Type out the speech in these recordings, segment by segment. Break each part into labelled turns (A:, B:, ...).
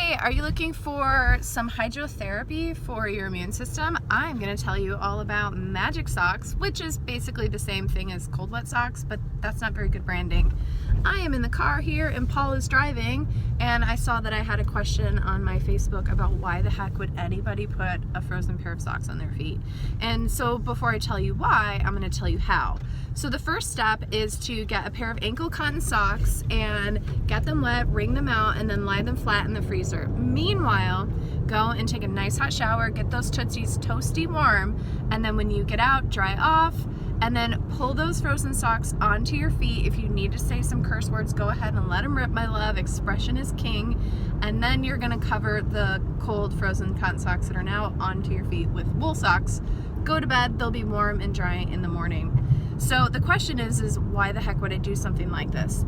A: Hey, are you looking for some hydrotherapy for your immune system? I'm going to tell you all about Magic Socks, which is basically the same thing as cold wet socks, but that's not very good branding. I am in the car here and Paul is driving, and I saw that I had a question on my Facebook about why the heck would anybody put a frozen pair of socks on their feet. And so before I tell you why, I'm going to tell you how. So the first step is to get a pair of ankle cotton socks and get them wet, wring them out, and then lie them flat in the freezer. Meanwhile, go and take a nice hot shower, get those Tootsies toasty warm, and then when you get out, dry off, and then pull those frozen socks onto your feet. If you need to say some curse words, go ahead and let them rip, my love. Expression is king. And then you're gonna cover the cold frozen cotton socks that are now onto your feet with wool socks. Go to bed, they'll be warm and dry in the morning. So the question is why the heck would I do something like this?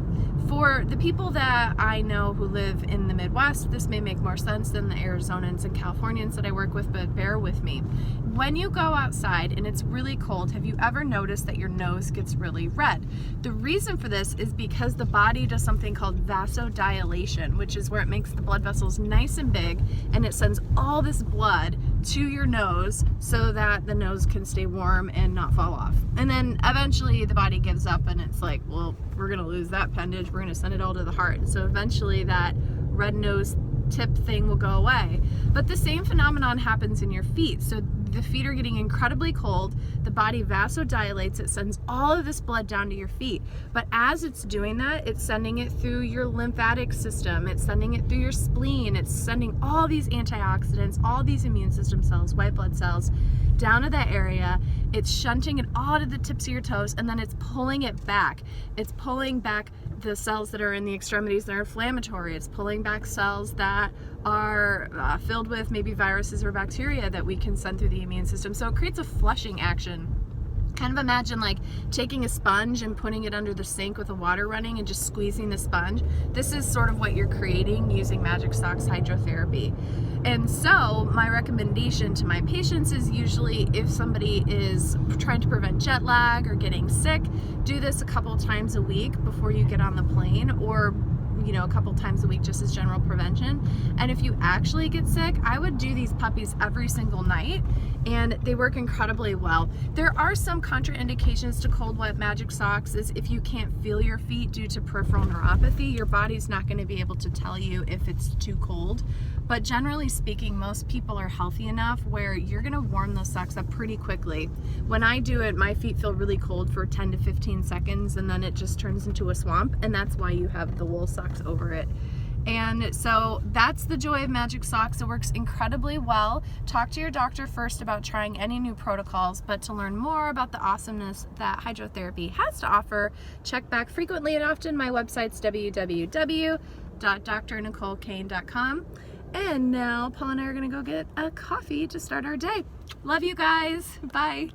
A: For the people that I know who live in the Midwest, this may make more sense than the Arizonans and Californians that I work with, but bear with me. When you go outside and it's really cold, have you ever noticed that your nose gets really red? The reason for this is because the body does something called vasodilation, which is where it makes the blood vessels nice and big, and it sends all this blood to your nose so that the nose can stay warm and not fall off. And then eventually the body gives up and it's like, well, we're gonna lose that appendage, we're gonna send it all to the heart. So eventually that red nose tip thing will go away. But the same phenomenon happens in your feet. So the feet are getting incredibly cold, the body vasodilates, it sends all of this blood down to your feet. But as it's doing that, it's sending it through your lymphatic system, it's sending it through your spleen, it's sending all these antioxidants, all these immune system cells, white blood cells, down to that area. It's shunting it all to the tips of your toes, and then it's pulling it back. It's pulling back the cells that are in the extremities that are inflammatory. It's pulling back cells that are filled with maybe viruses or bacteria that we can send through the immune system. So it creates a flushing action. Kind of imagine like taking a sponge and putting it under the sink with the water running and just squeezing the sponge. This is sort of what you're creating using Magic Socks hydrotherapy. And so my recommendation to my patients is usually if somebody is trying to prevent jet lag or getting sick, do this a couple times a week before you get on the plane, or a couple times a week just as general prevention. And if you actually get sick, I would do these puppies every single night, and they work incredibly well. There are some contraindications to cold wet Magic Socks. Is if you can't feel your feet due to peripheral neuropathy, your body's not going to be able to tell you if it's too cold. But generally speaking, most people are healthy enough where you're going to warm those socks up pretty quickly. When I do it, my feet feel really cold for 10 to 15 seconds, and then it just turns into a swamp, and that's why you have the wool socks over it. And so that's the joy of Magic Socks. It works incredibly well. Talk to your doctor first about trying any new protocols, but to learn more about the awesomeness that hydrotherapy has to offer, check back frequently and often. My website's www.drnicolecane.com. And now Paul and I are gonna go get a coffee to start our day. Love you guys. Bye.